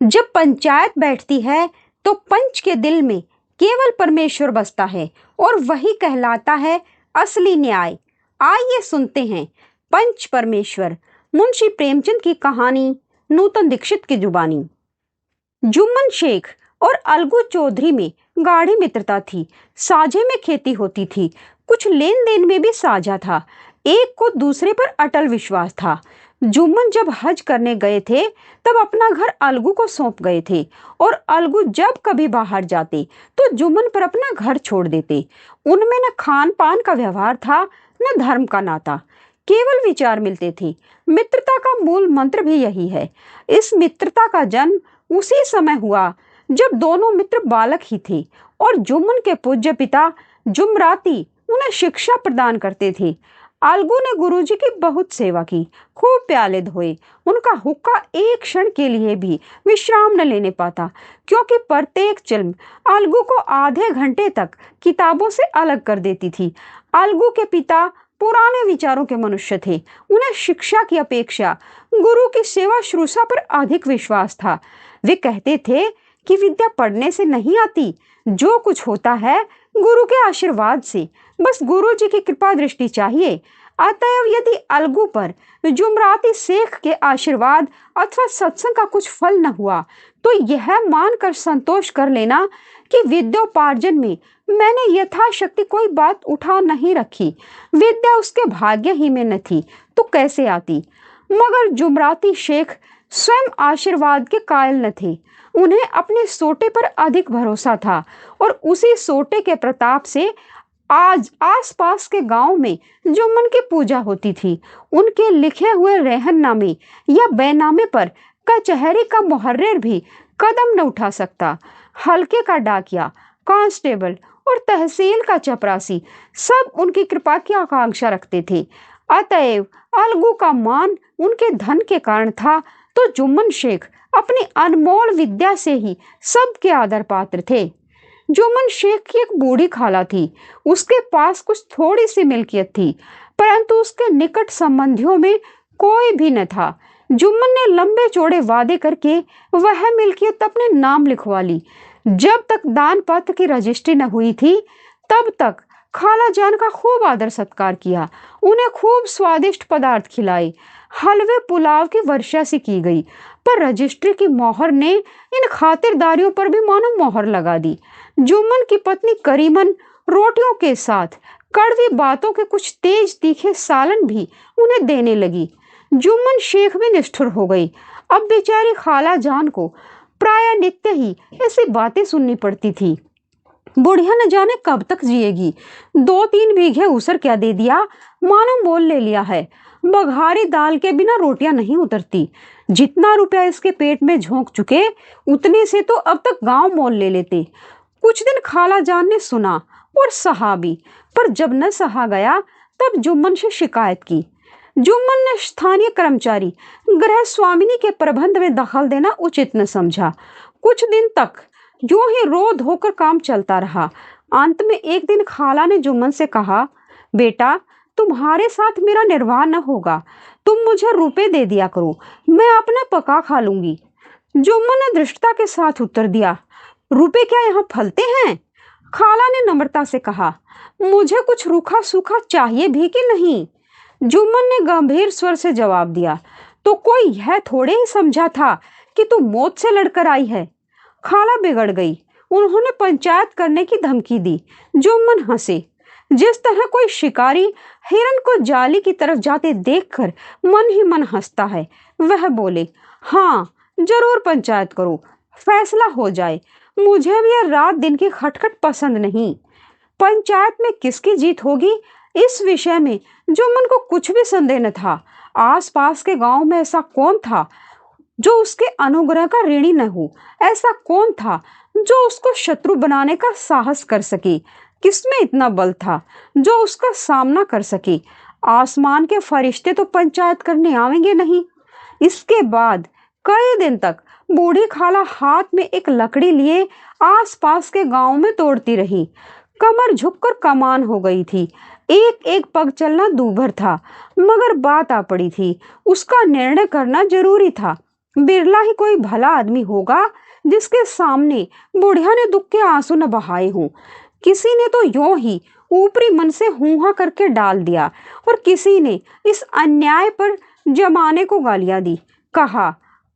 जब पंचायत बैठती है तो पंच के दिल में केवल परमेश्वर बसता है और वही कहलाता है असली न्याय। आइए सुनते हैं पंच परमेश्वर, मुंशी प्रेमचंद की कहानी नूतन दीक्षित की जुबानी। जुम्मन शेख और अलगू चौधरी में गाढ़ी मित्रता थी। साझे में खेती होती थी, कुछ लेन देन में भी साझा था। एक को दूसरे पर अटल विश्वास था। जुम्मन जब हज करने गए थे तब अपना घर अलगू को सौंप गए थे और अलगू जब कभी बाहर जाते तो जुम्मन पर अपना घर छोड़ देते। उनमें न खान पान का व्यवहार था न धर्म का नाता, केवल विचार मिलते थे। मित्रता का मूल मंत्र भी यही है। इस मित्रता का जन्म उसी समय हुआ जब दोनों मित्र बालक ही थे और जुम्मन के पूज्य पिता जुमराती उन्हें शिक्षा प्रदान करते थे। अलगू ने गुरुजी की बहुत सेवा की, खूब प्याले धोए। उनका हुक्का एक क्षण के लिए भी विश्राम न लेने पाता, क्योंकि प्रत्येक चिल्म अलगू को आधे घंटे तक किताबों से अलग कर देती थी। अलगू के पिता पुराने विचारों के मनुष्य थे। उन्हें शिक्षा की अपेक्षा गुरु की सेवा शुश्रूषा पर अधिक विश्वास था। वे कहते थे कि विद्या पढ़ने से नहीं आती, जो कुछ होता है गुरु के आशीर्वाद से। बस गुरु जी की कृपा दृष्टि चाहिए। अतएव यदि अलगू पर जुमराती शेख के आशीर्वाद अथवा सत्संग का कुछ फल न हुआ तो यह मानकर संतोष कर लेना कि विद्योपार्जन में मैंने यथाशक्ति कोई बात उठा नहीं रखी। विद्या उसके भाग्य ही में न थी तो कैसे आती। मगर जुमराती शेख स्वयं आशीर्वाद के कायल न थे। उन्हें अपने सोटे पर अधिक भरोसा था और उसी सोटे के प्रताप से आज आसपास के गांव में जुम्मन की पूजा होती थी। उनके लिखे हुए रहननामे या बैनामे पर कचहरी का मुहर्रिर भी कदम न उठा सकता। हल्के का डाकिया, कांस्टेबल और तहसील का चपरासी सब उनकी कृपा की आकांक्षा रखते थे। अतएव अलगू का मान उनके धन के कारण था तो जुम्मन शेख अपनी अनमोल विद्या से ही सबके आदर पात्र थे। जुम्मन शेख की एक बूढ़ी खाला थी। उसके पास कुछ थोड़ी सी मिल्कियत थी, परंतु उसके निकट संबंधियों में कोई भी न था। जुम्मन ने लंबे चौड़े वादे करके वह मिल्कियत अपने नाम लिखवा ली। जब तक दान पत्र की रजिस्ट्री न हुई थी तब तक खाला जान का खूब आदर सत्कार किया। उन्हें खूब स्वादिष्ट पदार्थ खिलाए। हलवे पुलाव की वर्षा सी की गई, पर रजिस्ट्री की मोहर ने इन खातिरदारियों पर भी मानो मोहर लगा दी। जुम्मन की पत्नी करीमन रोटियों के साथ कड़वी बातों के कुछ तेज तीखे सालन भी उन्हें देने लगी। जुम्मन शेख भी निष्ठुर हो गई। अब बेचारी खाला जान को प्राय नित्य ही ऐसी बातें सुननी पड़ती थी। बुढ़िया न जाने कब तक जिएगी। 2-3 बीघे उसर क्या दे दिया, मानो मोल ले लिया है। बघारी दाल के बिना रोटियां नहीं उतरती। जितना रुपया इसके पेट में झोंक चुके उतने से तो अब तक गांव मोल ले लेते। कुछ दिन खाला जान ने सुना और सहा भी, पर जब न सहा गया तब जुम्मन से शिकायत की। जुम्मन ने स्थानीय कर्मचारी गृह स्वामिनी के प्रबंध में दखल देना उचित न समझा। कुछ दिन तक यूं ही रो धोकर काम चलता रहा। अंत में एक दिन खाला ने जुम्मन से कहा, बेटा तुम्हारे साथ मेरा निर्वाह न होगा, तुम मुझे रुपए दे दिया करो, मैं अपना पका खा लूंगी। जुम्मन ने धृष्टता के साथ उत्तर दिया, रुपए क्या यहाँ फलते हैं? खाला ने नम्रता से कहा, मुझे कुछ रूखा सूखा चाहिए भी कि नहीं? जुम्मन ने गंभीर स्वर से जवाब दिया, तो कोई यह थोड़े ही समझा था कि तू मौत से लड़कर आई है। खाला बिगड़ गई। उन्होंने पंचायत करने की धमकी दी। जुम्मन हंसे। जिस तरह कोई शिकारी हिरन को जाली की तरफ जाते देखकर मन ही मन हंसता है, वह बोले, हाँ जरूर पंचायत करो, फैसला हो जाए। मुझे भी यह रात दिन की खटखट पसंद नहीं। पंचायत में किसकी जीत होगी इस विषय में जुम्मन को कुछ भी संदेह न था। आसपास के गांव में ऐसा कौन था जो उसके अनुग्रह का ऋणी न हो? ऐसा कौन था जो उसको शत्रु बनाने का साहस कर सके? किसमें इतना बल था जो उसका सामना कर सके? आसमान के फरिश्ते तो पंचायत करने आवेंगे नहीं। इसके बाद कई दिन तक बूढ़ी खाला हाथ में एक लकड़ी लिए आसपास के गांव में तोड़ती रही। कमर झुककर कमान हो गई थी। एक एक पग चलना दूभर था, मगर बात आ पड़ी थी। उसका निर्णय करना जरूरी था। बिरला ही कोई भला आदमी होगा जिसके सामने बुढ़िया ने दुख के आंसू न बहाए हों। किसी ने तो यूं ही ऊपरी मन से हूहा करके डाल दिया और किसी ने इस अन्याय पर जमाने को गालियां दी। कहा,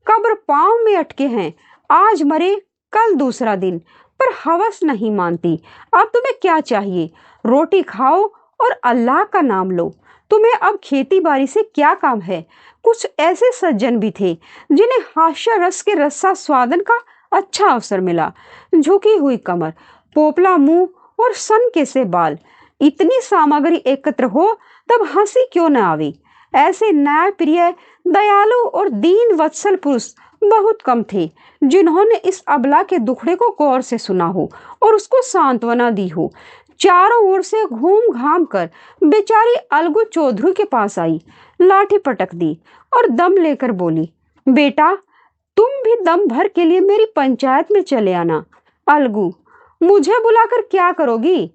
कब्र पांव में अटके हैं, आज मरे कल दूसरा दिन। पर हवस नहीं मानती। अब तुम्हें क्या चाहिए? रोटी खाओ और अल्लाह का नाम लो। तुम्हें अब खेती बाड़ी से क्या काम है? कुछ ऐसे सज्जन भी थे जिन्हें हास्य रस के रसा स्वादन का अच्छा अवसर मिला। झुकी हुई कमर, पोपला मुंह और सनके से बाल, इतनी सामग्री एकत्र हो तब हंसी क्यों न आवे। ऐसे न्याय प्रिय, दयालु और दीन वत्सल पुरुष बहुत कम थे जिन्होंने इस अबला के दुखड़े को गौर से सुना हो और उसको सांत्वना दी हो। चारों ओर से घूम घाम कर बेचारी अलगू चौधरी के पास आई, लाठी पटक दी और दम लेकर बोली, बेटा तुम भी दम भर के लिए मेरी पंचायत में चले आना। अलगू, मुझे बुलाकर क्या करोगी?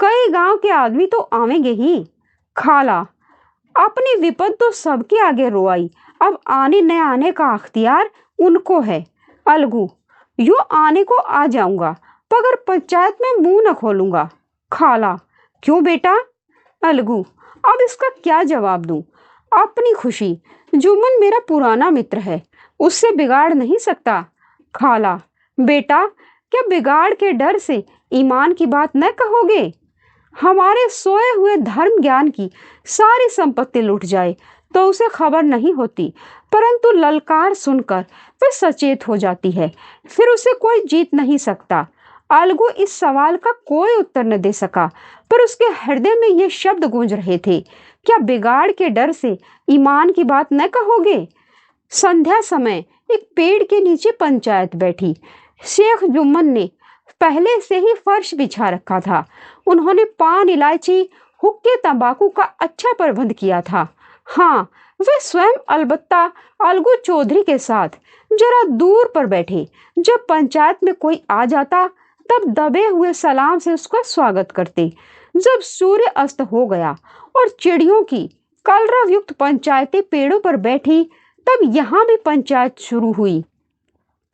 कई गांव के आदमी तो आवेंगे ही। खाला, अपनी विपद तो सबके आगे रोआई, अब आने न आने का अख्तियार उनको है। अलगू, यूं आने को आ जाऊंगा मगर पंचायत में मुंह न खोलूंगा। खाला, क्यों बेटा? अलगू, अब इसका क्या जवाब दूं? अपनी खुशी, जुम्मन मेरा पुराना मित्र है, उससे बिगाड़ नहीं सकता। खाला, बेटा क्या बिगाड़ के डर से ईमान की बात न कहोगे? हमारे सोए हुए धर्म ज्ञान की सारी संपत्ति लुट जाए तो उसे खबर नहीं होती, परंतु ललकार सुनकर वह सचेत हो जाती है, फिर उसे कोई जीत नहीं सकता। अलगू इस सवाल का कोई उत्तर न दे सका, पर उसके हृदय में ये शब्द गूंज रहे थे, क्या बिगाड़ के डर से ईमान की बात न कहोगे? संध्या समय एक पेड़ के नीचे पंचायत बैठी। शेख जुम्मन ने पहले से ही फर्श बिछा रखा था। उन्होंने पान, इलायची, हुक्के, तंबाकू का अच्छा प्रबंध किया था। हाँ, वे स्वयं अलबत्ता अलगू चौधरी के साथ जरा दूर पर बैठे। जब पंचायत में कोई आ जाता तब दबे हुए सलाम से उसका स्वागत करते। जब सूर्य अस्त हो गया और चिड़ियों की कलरव युक्त पंचायतें पेड़ों पर बैठी, तब यहाँ भी पंचायत शुरू हुई।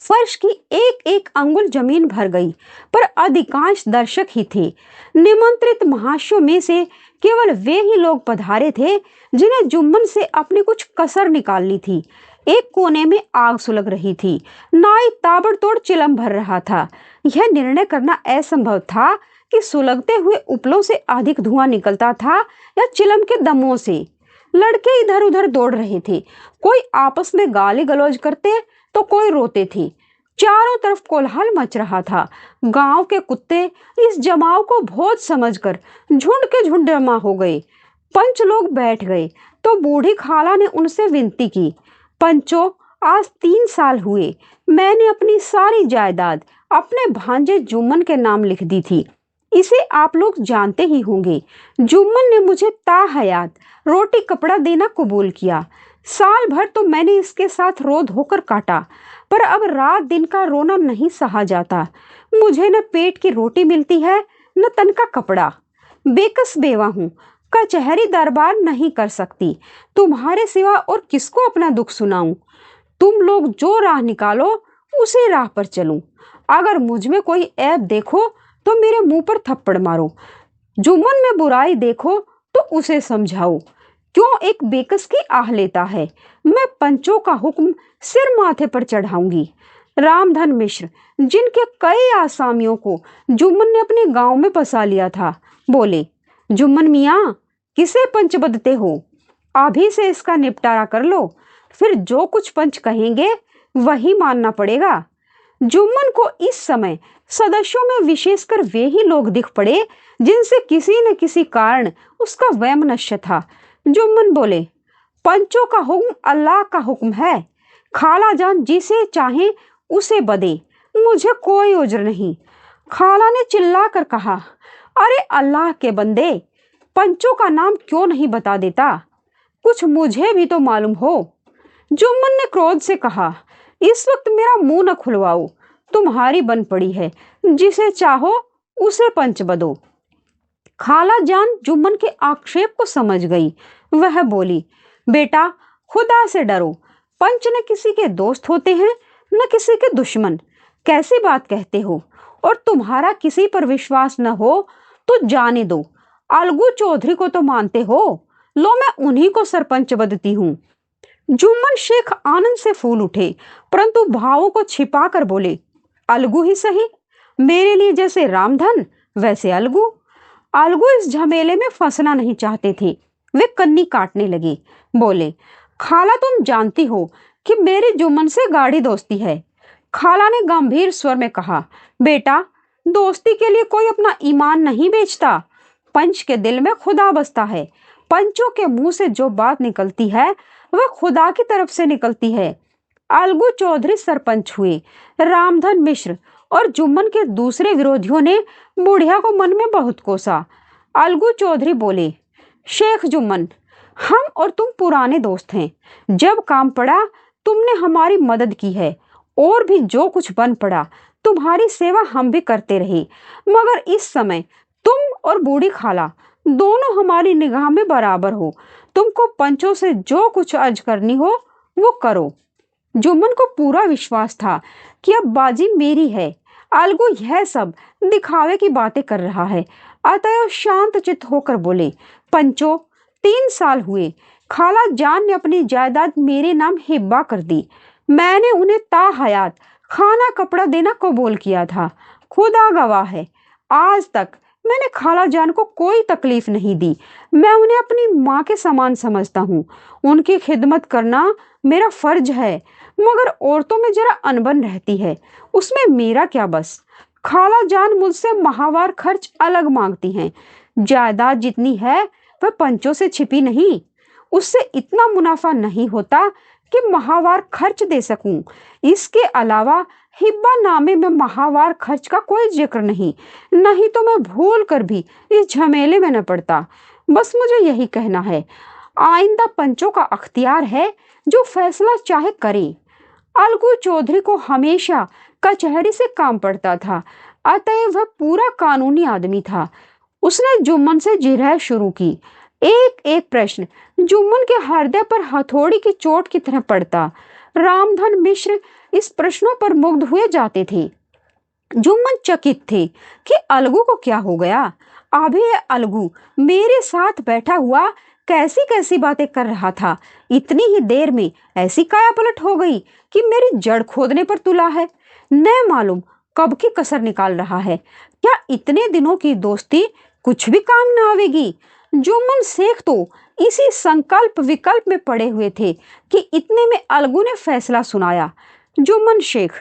फर्श की एक एक अंगुल जमीन भर गई, पर अधिकांश दर्शक ही थे। निमंत्रित महाशयों में से केवल वे ही लोग पधारे थे जिन्हें जुम्मन से अपनी कुछ कसर निकालनी थी। एक कोने में आग सुलग रही थी। नाई ताबड़तोड़ चिलम भर रहा था। यह निर्णय करना असंभव था कि सुलगते हुए उपलों से अधिक धुआं निकलता था या चिलम के दमों से। लड़के इधर उधर दौड़ रहे थे, कोई आपस में गाली गलौज करते तो कोई रोते थे। चारों तरफ कोलाहल मच रहा था। गांव के कुत्ते इस जमाव को भोज समझकर झुंड के झुंड जमा हो गए। पंच लोग बैठ गए तो बूढ़ी खाला ने उनसे विनती की, पंचो, आज 3 साल हुए मैंने अपनी सारी जायदाद अपने भांजे जुम्मन के नाम लिख दी थी। इसे आप लोग जानते ही होंगे। जुम्मन ने मुझे ताहयात रोटी कपड़ा देना कबूल किया। साल भर तो मैंने इसके साथ रो धोकर काटा, पर अब रात दिन का रोना नहीं सहा जाता। मुझे न पेट की रोटी मिलती है न तन का कपड़ा। बेकस बेवा हूँ, कचहरी दरबार नहीं कर सकती। तुम्हारे सिवा और किसको अपना दुख सुनाऊं? तुम लोग जो राह निकालो उसी राह पर चलूं। अगर मुझ में कोई ऐब देखो तो मेरे मुंह पर थप्पड़ मारो। जुम्मन में बुराई देखो तो उसे समझाओ। क्यों एक बेकस की आह लेता है? मैं पंचों का हुक्म सिर माथे पर चढ़ाऊंगी। रामधन मिश्र, जिनके कई आसामियों को जुम्मन ने अपने गांव में बसा लिया था, बोले, जुम्मन मियाँ, किसे पंच बदते हो? अभी से इसका निपटारा कर लो, फिर जो कुछ पंच कहेंगे वही मानना पड़ेगा। जुम्मन को इस समय सदस्यों में विशेषकर वे ही लोग दिख पड़े जिनसे किसी न किसी कारण उसका वैमनस्य था। जुम्मन बोले, पंचों का हुक्म अल्लाह का हुक्म है। खाला जान जिसे चाहे उसे बदे, मुझे कोई उज्र नहीं। खाला ने चिल्लाकर कहा, अरे अल्लाह के बंदे, पंचों का नाम क्यों नहीं बता देता? कुछ मुझे भी तो मालूम हो। जुम्मन ने क्रोध से कहा, इस वक्त मेरा मुंह न खुलवाओ, तुम्हारी बन पड़ी है, जिसे चाहो उसे पंच बदो। खाला जान जुम्मन के आक्षेप को समझ गई। वह बोली, बेटा खुदा से डरो, पंच न किसी के दोस्त होते हैं न किसी के दुश्मन। कैसी बात कहते हो? और तुम्हारा किसी पर विश्वास न हो तो जाने दो। अलगू चौधरी को तो मानते हो, लो मैं उन्हीं को सरपंच बदती हूँ। जुम्मन शेख आनंद से फूल उठे, परंतु भावों को छिपा कर बोले, अलगू ही सही, मेरे लिए जैसे रामधन वैसे अलगू। अलगू इस झमेले में फंसना नहीं चाहते थे। वे कन्नी काटने लगे, बोले, खाला तुम जानती हो कि मेरी जुम्मन से गाढ़ी दोस्ती है। खाला ने गंभीर स्वर में कहा, बेटा, दोस्ती के लिए कोई अपना ईमान नहीं बेचता। पंच के दिल में खुदा बसता है। पंचों के मुंह से जो बात निकलती है वह खुदा की तरफ से निकलती है। अलगू चौधरी सरपंच हुए। रामधन मिश्र और जुम्मन के दूसरे विरोधियों ने बुढ़िया को मन में बहुत कोसा। अलगू चौधरी बोले, शेख जुम्मन, हम और तुम पुराने दोस्त हैं। जब काम पड़ा तुमने हमारी मदद की है, और भी जो कुछ बन पड़ा तुम्हारी सेवा हम भी करते रहे। मगर इस समय तुम और बूढ़ी खाला दोनों हमारी निगाह में बराबर हो। तुमको पंचों से जो कुछ अर्ज करनी हो वो करो। जुम्मन को पूरा विश्वास था कि अब बाजी मेरी है। अलगू यह सब दिखावे की बातें कर रहा है, अतएव शांत चित्त होकर बोले, पंचों, 3 साल हुए खाला जान ने अपनी जायदाद मेरे नाम हिब्बा कर दी। मैंने उन्हें ताहयात खाना कपड़ा देना कबूल किया था। खुदा गवाह है, आज तक मैंने खाला जान को कोई तकलीफ नहीं दी। मैं उन्हें अपनी माँ के समान समझता हूँ। उनकी खिदमत करना मेरा फर्ज है। मगर औरतों में जरा अनबन रहती है, उसमें मेरा क्या बस। खाला जान मुझसे माहवार खर्च अलग मांगती हैं। जायदाद जितनी है वह पंचों से छिपी नहीं। उससे इतना मुनाफा नहीं होता कि माहवार खर्च दे सकूं। इसके अलावा हिब्बा नामे में माहवार खर्च का कोई जिक्र नहीं तो मैं भूल कर भी इस झमेले में न पड़ता। बस मुझे यही कहना है। आइंदा पंचों का अख्तियार है, जो फैसला चाहे करें। अलगू चौधरी को हमेशा कचहरी से काम पड़ता था, अतएव वह पूरा कानूनी आदमी था। उसने जुम्मन से जिरह शुरू की। एक एक प्रश्न जुम्मन के हृदय पर हथौड़ी की चोट की तरह पड़ता। रामधन मिश्र इस प्रश्नों पर मुग्ध हुए जाते थे। जुम्मन चकित थे कि अलगू को क्या हो गया। अभी ये अलगू मेरे साथ बैठा हुआ कैसी कैसी बातें कर रहा था, इतनी ही देर में ऐसी काया पलट हो गई कि मेरी जड़ खोदने पर तुला है। न मालूम कब की कसर निकाल रहा है। क्या इतने दिनों की दोस्ती कुछ भी काम न आवेगी? जुम्मन शेख तो इसी संकल्प विकल्प में पड़े हुए थे कि इतने में अलगू ने फैसला सुनाया। जुम्मन शेख,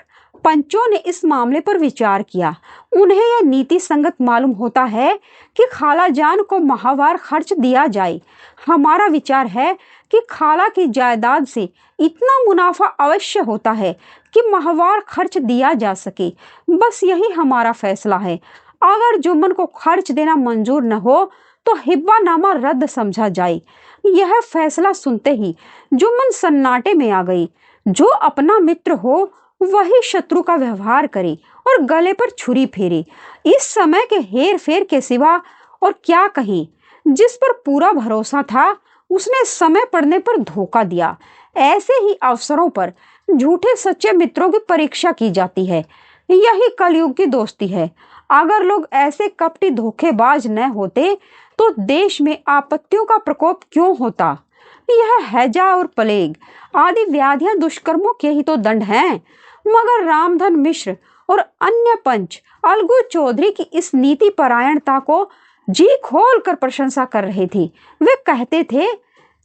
पंचों ने इस मामले पर विचार किया। उन्हें यह नीति संगत मालूम होता है कि खाला जान को माहवार खर्च दिया जाए। हमारा विचार है कि खाला की जायदाद से इतना मुनाफा अवश्य होता है कि माहवार खर्च दिया जा सके। बस यही हमारा फैसला है। अगर जुम्मन को खर्च देना मंजूर न हो तो हिब्बा नामा रद्द समझा जाए। यह फैसला सुनते ही जुम्मन सन्नाटे में आ गई। जो अपना मित्र हो वही शत्रु का व्यवहार करे और गले पर छुरी फेरे। इस समय के हेर फेर के सिवा और क्या कहें। जिस पर पूरा भरोसा था उसने समय पड़ने पर धोखा दिया। ऐसे ही अवसरों पर झूठे सच्चे मित्रों की परीक्षा की जाती है। यही कलयुग की दोस्ती है। अगर लोग ऐसे कपटी धोखेबाज न होते तो देश में आपत्तियों का प्रकोप क्यों होता। यह हैजा और प्लेग आदि व्याधियां दुष्कर्मों के ही तो दंड हैं। मगर रामधन मिश्र और अन्य पंच अलगू चौधरी की इस नीति परायणता को जी खोल कर प्रशंसा कर रहे थे। वे कहते थे,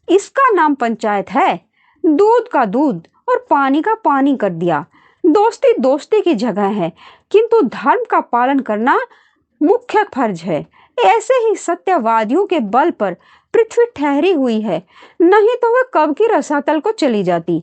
इसका नाम पंचायत है। दूध का दूध और पानी का पानी कर दिया। दोस्ती दोस्ती की जगह है, किंतु धर्म का पालन करना मुख्य फर्ज है। ऐसे ही सत्यवादियों के बल पर पृथ्वी ठहरी हुई है, नहीं तो वह कब की रसातल को चली जाती।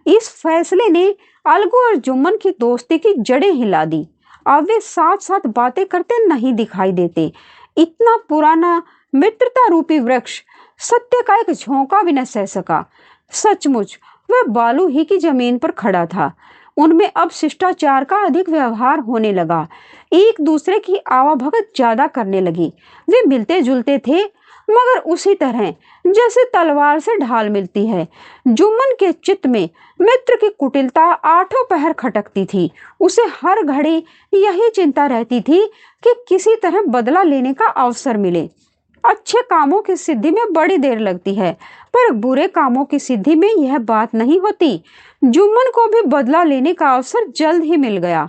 इस फैसले ने अलगू और जुम्मन की दोस्ती की जड़ें हिला दी। अब वे साथ साथ बातें करते नहीं दिखाई देते। इतना पुराना मित्रता रूपी वृक्ष सत्य का एक झोंका भी न सह सका। सचमुच वह बालू ही की जमीन पर खड़ा था। उनमें अब शिष्टाचार का अधिक व्यवहार होने लगा। एक दूसरे की आवाभगत ज्यादा करने लगी। वे मिलते जुलते थे, मगर उसी तरह जैसे तलवार से ढाल मिलती है। जुम्मन के चित्त में मित्र की कुटिलता आठों पहर खटकती थी। उसे हर घड़ी यही चिंता रहती थी कि किसी तरह बदला लेने का अवसर मिले। अच्छे कामों की सिद्धि में बड़ी देर लगती है, पर बुरे कामों की सिद्धि में यह बात नहीं होती। जुम्मन को भी बदला लेने का अवसर जल्द ही मिल गया।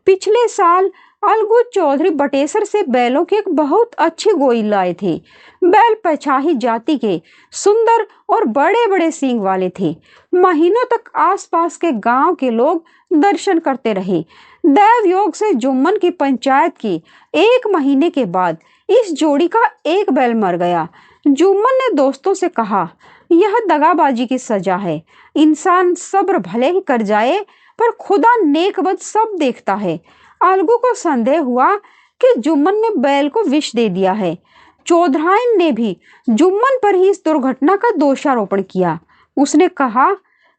पिछले साल अलगू चौधरी बटेसर से बैलों की एक बहुत अच्छी गोई लाए थे। बैल पछाही जाति के, सुंदर और बड़े बड़े सींग वाले थे। महीनों तक आसपास के गांव के लोग दर्शन करते रहे। दैव योग से जुम्मन की पंचायत की 1 महीने के बाद इस जोड़ी का एक बैल मर गया। जुम्मन ने दोस्तों से कहा, यह दगाबाजी की सजा है। इंसान सब्र भले ही कर जाए, पर खुदा नेकबद सब देखता है। अलगू को संदेह हुआ कि जुम्मन ने बैल को विष दे दिया है। चौधराइन ने भी जुम्मन पर ही इस दुर्घटना का दोषारोपण किया। उसने कहा,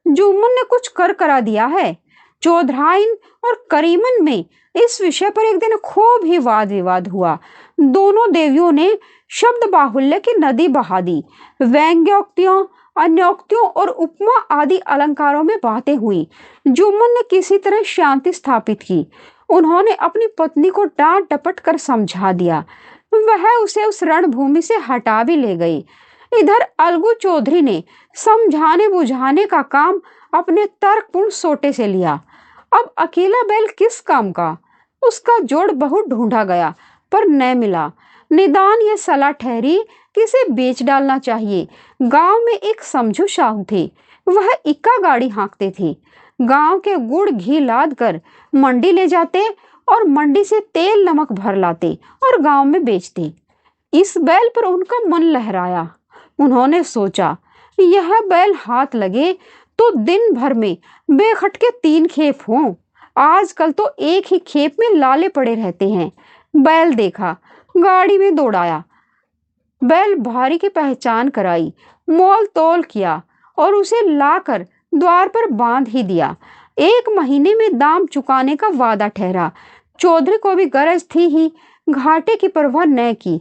जुम्मन ने कुछ कर करा दिया है। चौधराइन और करीमन में इस विषय पर एक दिन खूब ही वाद विवाद हुआ। दोनों देवियों ने शब्द बाहुल्य की नदी बहा दी। व्यंग्योक्तियों, अन्योक्तियों और उपमा आदि अलंकारों में बातें हुई। जुम्मन ने किसी तरह शांति स्थापित की। उन्होंने अपनी पत्नी को डांट डपट कर समझा दिया। वह उसे उस रणभूमि से हटा भी ले गई। इधर अलगू चौधरी ने समझाने बुझाने का काम अपने तर्कपूर्ण सोटे से लिया। अब अकेला बैल किस काम का? उसका जोड़ बहुत ढूंढा गया, पर न मिला। निदान ये सलाह ठहरी कि इसे बेच डालना चाहिए। गांव में एक समझू साहू थे। वह इक्का गाड़ी हाँकते थे। गांव के गुड़ घी लाद कर मंडी ले जाते और मंडी से तेल नमक भर लाते और गांव में बेचते। इस बैल पर उनका मन लहराया। उन्होंने सोचा, यह बैल हाथ लगे तो दिन भर में बेखटके 3 खेप हों। आजकल तो एक ही खेप में लाले पड़े रहते हैं। बैल देखा, गाड़ी में दौड़ाया। बैल भारी की पहचान कराई, मोल तोल किया और उसे लाकर द्वार पर बांध ही दिया। 1 महीने में दाम चुकाने का वादा ठहरा। चौधरी को भी गरज थी ही, घाटे की परवाह न की।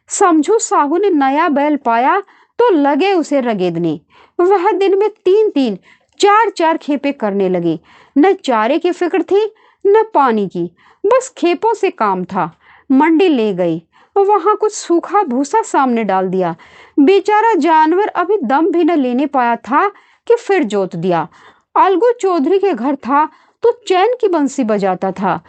समझू साहू ने नया बैल पाया तो लगे उसे रगेदने। वह दिन में 3-3, 4-4 खेपे करने लगे। न चारे की फिक्र थी न पानी की, बस खेपों से काम था। मंडी ले गई, वहां कुछ सूखा भूसा सामने डाल दिया। बेचारा जानवर अभी दम भी न लेने पाया था कि फिर जोत दिया। अलगू चौधरी के घर था तो चैन की बंसी बजाता था।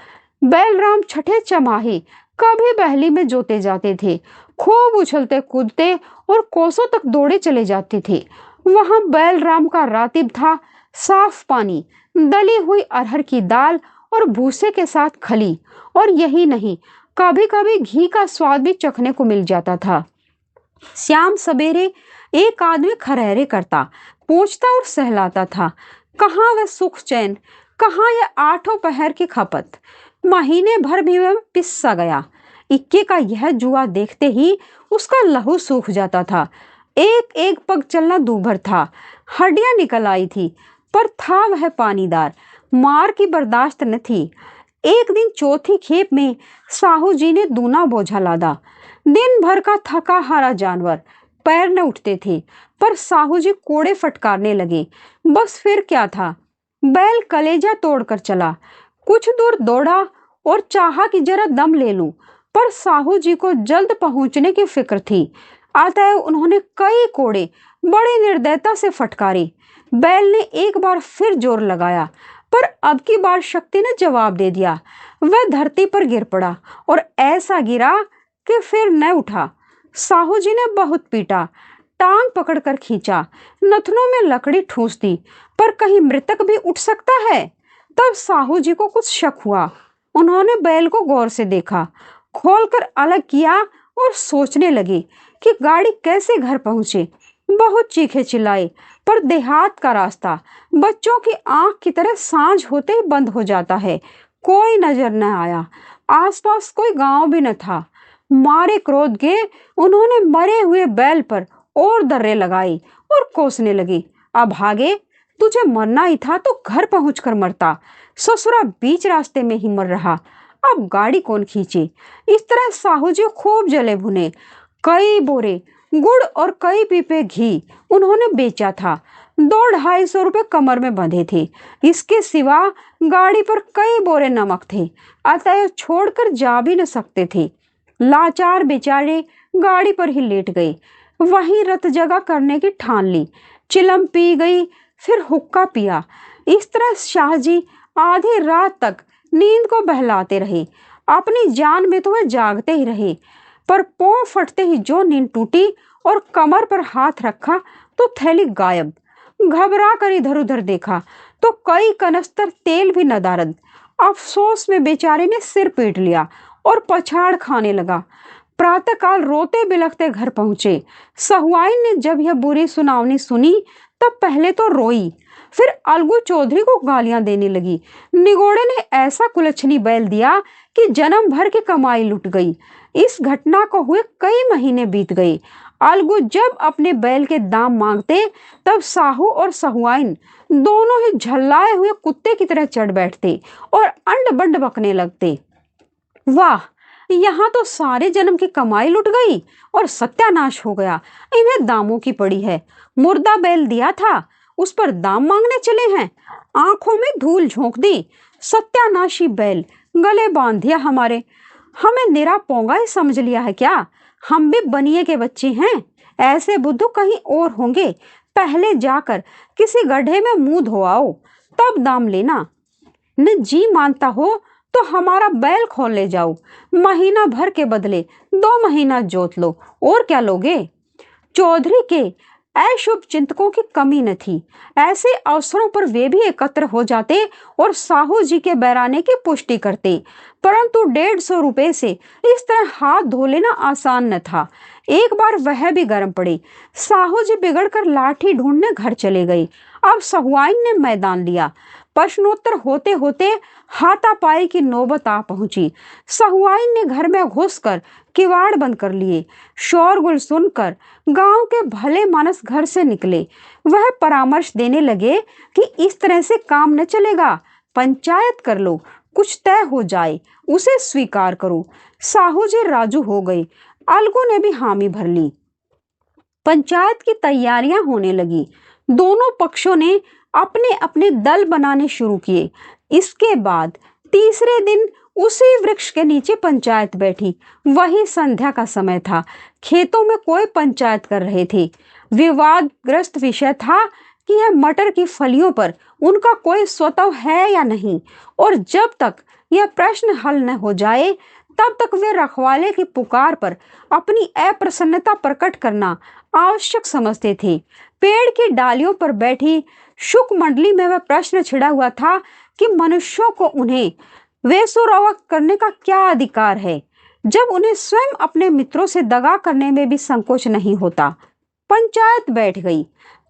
बैलराम छठे चमाहे कभी बहली में जोते जाते थे। खूब उछलते कूदते और कोसों तक दौड़े चले जाते थे। वहां बैलराम का रातिब था, साफ पानी, दली हुई अरहर की दाल और भूसे के साथ खली। और यही नहीं, कभी कभी घी का स्वाद भी चखने को मिल जाता था। शाम सवेरे एक आदमी खरहरे करता, पूछता और सहलाता था। कहाँ वह सुख चैन, कहाँ यह 8 पहर की खपत। महीने भर भी वह पिस्सा गया। इक्के का यह जुआ देखते ही उसका लहू सूख जाता था। एक एक पग चलना दूभर था। हड्डियां निकल आई थी, पर था वह पानीदार। मार की बर्दाश्त न थी। एक दिन चौथी खेप में साहू जी ने दूना बोझा लादा। दिन भर का थका हारा जानवर, पैर न उठते थे, पर साहू जी कोड़े फटकारने लगे। बस फिर क्या था, बैल कलेजा तोड़कर चला। कुछ दूर दौड़ा और चाहा कि जरा दम ले लूं, पर साहू जी को जल्द पहुंचने की फिक्र थी। अतः उन्होंने कई कोड़े बड़ी निर्दयता से फटकारे। बैल ने एक बार फिर जोर लगाया, पर अब की बार शक्ति ने जवाब दे दिया। वह धरती पर गिर पड़ा और ऐसा गिरा कि फिर न उठा। साहू जी ने बहुत पीटा, टांग पकड़कर खींचा, नथनों में लकड़ी ठूंस दी, पर कहीं मृतक भी उठ सकता है। तब साहू जी को कुछ शक हुआ। उन्होंने बैल को गौर से देखा, खोलकर अलग किया और सोचने लगे कि गाड़ी कैसे घर पहुंचे। बहुत चीखे चिल्लाए, पर देहात का रास्ता बच्चों की आंख की तरह सांझ होते ही बंद हो जाता है। कोई नजर न आया। आसपास कोई गांव भी न था। मारे क्रोध के उन्होंने मरे हुए बैल पर और दर्रे लगाए और कोसने लगे। अब भागे, तुझे मरना ही था तो घर पहुंचकर मरता। ससुरा बीच रास्ते में ही मर रहा। अब गाड़ी कौन खींचे। इस तरह साहू जी खूब जले भुने। कई बोरे गुड़ और कई पीपे घी उन्होंने बेचा था। 200-250 रुपए कमर में बंधे थे। इसके सिवा गाड़ी पर कई बोरे नमक थे, अतः छोड़कर जा भी न सकते थे। लाचार बेचारे गाड़ी पर ही लेट गए। वहीं रत जगह करने की ठान ली। चिलम पी गई, फिर हुक्का पिया। इस तरह शाहजी आधी रात तक नींद को बहलाते रहे। अपनी जान में तो वह जागते ही रहे, पर पांव फटते ही जो नींद टूटी और कमर पर हाथ रखा तो थैली गायब। घबरा कर इधर उधर देखा तो कई कनस्तर तेल भी नदारद। अफसोस में बेचारे ने सिर पीट लिया और पछाड़ खाने लगा। प्रातःकाल रोते बिलखते घर पहुंचे। सहुआइन ने जब यह बुरी सुनावनी सुनी तब पहले तो रोई, फिर अलगू चौधरी को गालियां देने लगी। निगोड़े ने ऐसा कुलच्छनी बैल दिया कि जन्म भर की कमाई लुट गई। इस घटना को हुए कई महीने बीत गए। अलगू जब अपने बैल के दाम मांगते तब साहू और सहुआइन दोनों ही झल्लाए हुए कुत्ते की तरह चढ़ बैठते और अंड बंड बकने लगते। वाह, यहाँ तो सारे जन्म की कमाई लुट गई और सत्यानाश हो गया। इन्हें दामों की पड़ी है। मुर्दा बैल दिया था, उस पर दाम मांगने चले हैं। आंखों में धूल झोंक दी। सत्यानाशी बैल, गले बांध दिया हमारे। हमें निरा पोंगा ही समझ लिया है क्या? हम भी बनिए के बच्चे हैं। ऐसे बुद्धू कहीं और होंगे। पहले जाकर किसी गड्ढे में मुंह धोआओ, तब दाम लेना। न जी मानता हो तो हमारा बैल खोल ले जाओ। महीना भर के बदले 2 महीना जोत लो, और क्या लोगे? चौधरी के अशुभ चिंतकों की कमी न थी। ऐसे अवसरों पर वे भी एकत्र हो जाते और साहू जी के बैराने की पुष्टि करते, परंतु 150 रुपए से इस तरह हाथ धो लेना आसान न था। एक बार वह भी गर्म पड़े। साहू जी बिगड़कर लाठी ढूंढने घर चले गए। अब सहुआइन ने मैदान लिया। प्रश्नोत्तर होते होते हाथापाई की नौबत आ पहुंची। सहुआइन ने घर में घुसकर किवाड़ बंद कर लिए। शोरगुल सुनकर गांव के भले मानस घर से निकले। वह परामर्श देने लगे कि इस तरह से काम न चलेगा। पंचायत कर लो, कुछ तय हो जाए, उसे स्वीकार करो। साहू जी राजू हो गए। अलगू ने भी हामी भर ली। पंचायत की तैयारियां होने लगी। दोनों पक्षों ने अपने अपने दल बनाने शुरू किए। इसके बाद तीसरे दिन उसी वृक्ष के नीचे पंचायत बैठी। वही संध्या का समय था। खेतों में कोई पंचायत कर रहे थे। विवादग्रस्त विषय था कि यह मटर की फलियों पर उनका कोई स्वतः है या नहीं, और जब तक यह प्रश्न हल न हो जाए तब तक वे रखवाले की पुकार पर अपनी अप्रसन्नता प्रकट करना आवश्यक समझते थे। पेड़ की डालियों पर बैठी शुक मंडली में वह प्रश्न छिड़ा हुआ था कि मनुष्यों को उन्हें वेसुरवा करने का क्या अधिकार है, जब उन्हें स्वयं अपने मित्रों से दगा करने में भी संकोच नहीं होता। पंचायत बैठ गई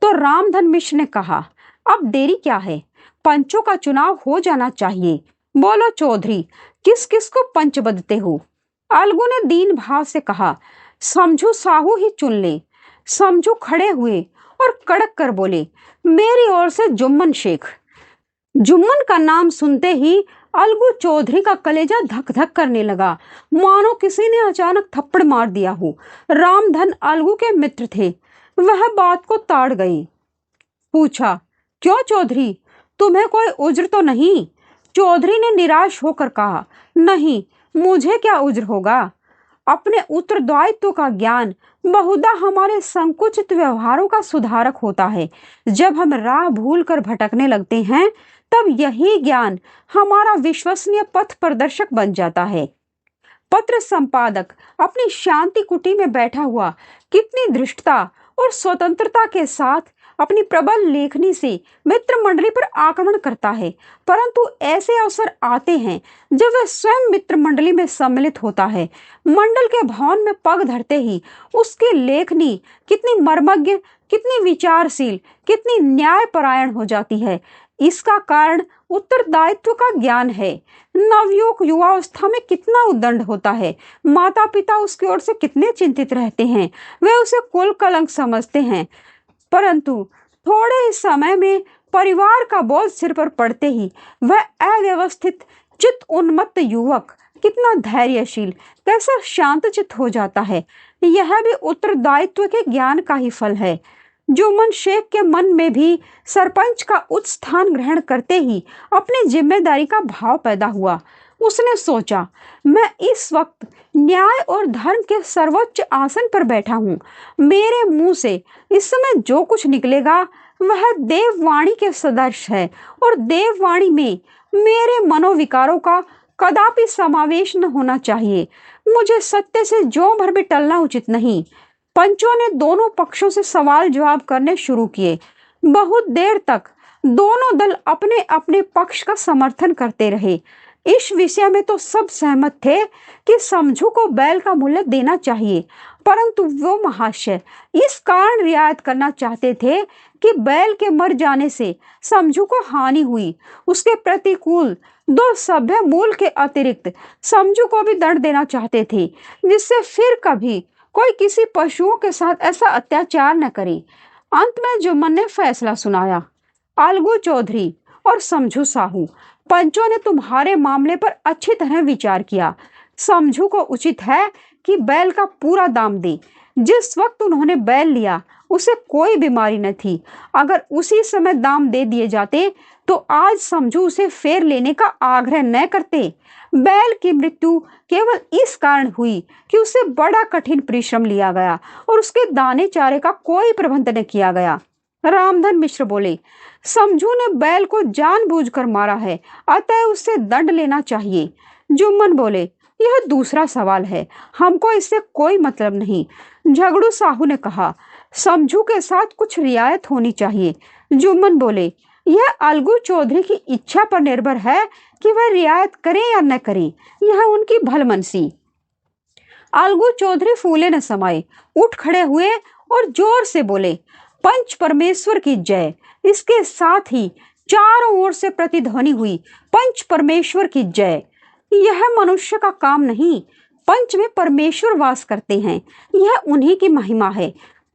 तो रामधन मिश्र ने कहा, अब देरी क्या है, पंचों का चुनाव हो जाना चाहिए। बोलो चौधरी, किस किस को पंच बदते हो? अलगू ने दीन भाव से कहा, समझू साहू ही चुन ले। समझू खड़े हुए और कड़क कर बोले, मेरी ओर से जुम्मन शेख। जुम्मन का नाम सुनते ही अलगू चौधरी का कलेजा धक धक करने लगा, मानो किसी ने अचानक थप्पड़ मार दिया हो। रामधन अलगू के मित्र थे। वह बात को ताड़ गए। पूछा, क्यों चौधरी, तुम्हें कोई उज्र तो नहीं? चौधरी ने निराश होकर कहा, नहीं, मुझे क्या उज्र होगा। अपने उत्तरदायित्व का ज्ञान बहुधा हमारे संकुचित व्यवहारों का सुधारक होता है। जब हम राह भूल कर भटकने लगते हैं तब यही ज्ञान हमारा विश्वसनीय पथ प्रदर्शक बन जाता है। पत्र संपादक अपनी शांति कुटी में बैठा हुआ कितनी धृष्टता और स्वतंत्रता के साथ अपनी प्रबल लेखनी से मित्र मंडली पर आक्रमण करता है, परंतु ऐसे अवसर आते हैं जब वह स्वयं मित्र मंडली में सम्मिलित होता है। मंडल के भवन में पग धरते ही उसकी लेखनी कितनी मर्मज्ञ, कितनी विचारशील, कितनी न्यायपरायण हो जाती है। इसका कारण उत्तरदायित्व का ज्ञान है। नवयुवक युवावस्था में कितना उद्दंड होता है। माता पिता उसकी ओर से कितने चिंतित रहते हैं। वे उसे कुल कलंक समझते हैं, परंतु थोड़े ही समय में परिवार का बोझ सिर पर पड़ते ही वह अव्यवस्थित चित्त उन्मत्त युवक कितना धैर्यशील, कैसा शांतचित्त हो जाता है। यह भी उत्तरदायित्व के ज्ञान का ही फल है। जुम्मन शेख के मन में भी सरपंच का उच्च स्थान ग्रहण करते ही अपनी जिम्मेदारी का भाव पैदा हुआ। उसने सोचा, मैं इस वक्त न्याय और धर्म के सर्वोच्च आसन पर बैठा हूँ। मेरे मुंह से इस समय जो कुछ निकलेगा वह देववाणी के सदृश है और देववाणी में मेरे मनोविकारों का कदापि समावेश न होना चाहिए। मुझे सत्य से ज्यों भर भी टलना उचित नहीं। पंचों ने दोनों पक्षों से सवाल जवाब करने शुरू किए। बहुत देर तक दोनों दल अपने अपने पक्ष का समर्थन करते रहे। इस विषय में तो सब सहमत थे कि समझू को बैल का मूल्य देना चाहिए, परंतु वो महाशय इस कारण रियायत करना चाहते थे कि बैल के मर जाने से समझू को हानि हुई। उसके प्रतिकूल 2 सभ्य मूल के अतिरिक्त समझू को भी दंड देना चाहते थे, जिससे फिर कभी कोई किसी पशुओं के साथ ऐसा अत्याचार न करे। अंत में जुम्मन ने फैसला सुनाया, अलगू चौधरी और समझू साहू, पंचों ने तुम्हारे मामले पर अच्छी तरह विचार किया। समझू को उचित है कि बैल का पूरा दाम दे। जिस वक्त उन्होंने बैल लिया उसे कोई बीमारी न थी। अगर उसी समय दाम दे दिए जाते तो आज समझू उसे फेर लेने का आग्रह न करते। बैल की मृत्यु केवल इस कारण हुई कि उसे बड़ा कठिन परिश्रम लिया गया और उसके दाने चारे का कोई प्रबंध न किया गया। रामधन मिश्र बोले, समझू ने बैल को जानबूझकर मारा है, अतः उससे दंड लेना चाहिए। जुम्मन बोले, यह दूसरा सवाल है, हमको इससे कोई मतलब नहीं। झगड़ू साहू ने कहा, समझू के साथ कुछ रियायत होनी चाहिए। जुम्मन बोले, यह अलगू चौधरी की इच्छा पर निर्भर है कि वह रियायत करें या न करें, यह उनकी भलमनसी। अलगू चौधरी फूले न समाये, उठ खड़े हुए और जोर से बोले, पंच परमेश्वर की जय। इसके साथ ही चारों ओर से प्रतिध्वनि हुई, पंच परमेश्वर की जय। यह मनुष्य का काम नहीं, पंच में परमेश्वर वास करते हैं, यह उन्हीं की महिमा है।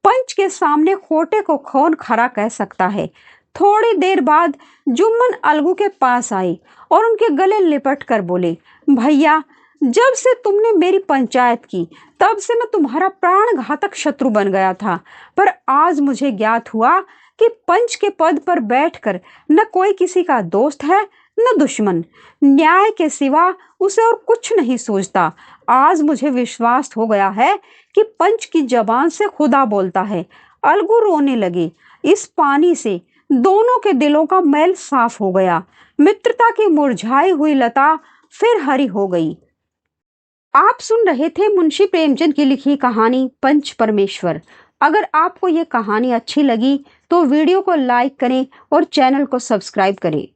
पंच के सामने खोटे को कौन खरा कह सकता है। थोड़ी देर बाद जुम्मन अलगू के पास आए और उनके गले लिपट कर बोले, भैया, जब से तुमने मेरी पंचायत की तब से मैं तुम्हारा प्राणघातक शत्रु बन गया था, पर आज मुझे ज्ञात हुआ कि पंच के पद पर बैठकर न कोई किसी का दोस्त है न दुश्मन। न्याय के सिवा उसे और कुछ नहीं सोचता। आज मुझे विश्वास हो गया है कि पंच की जबान से खुदा बोलता है। अलगू रोने लगे। इस पानी से दोनों के दिलों का मैल साफ हो गया। मित्रता की मुरझाई हुई लता फिर हरी हो गई। आप सुन रहे थे मुंशी प्रेमचंद की लिखी कहानी पंच परमेश्वर। अगर आपको ये कहानी अच्छी लगी तो वीडियो को लाइक करें और चैनल को सब्सक्राइब करें।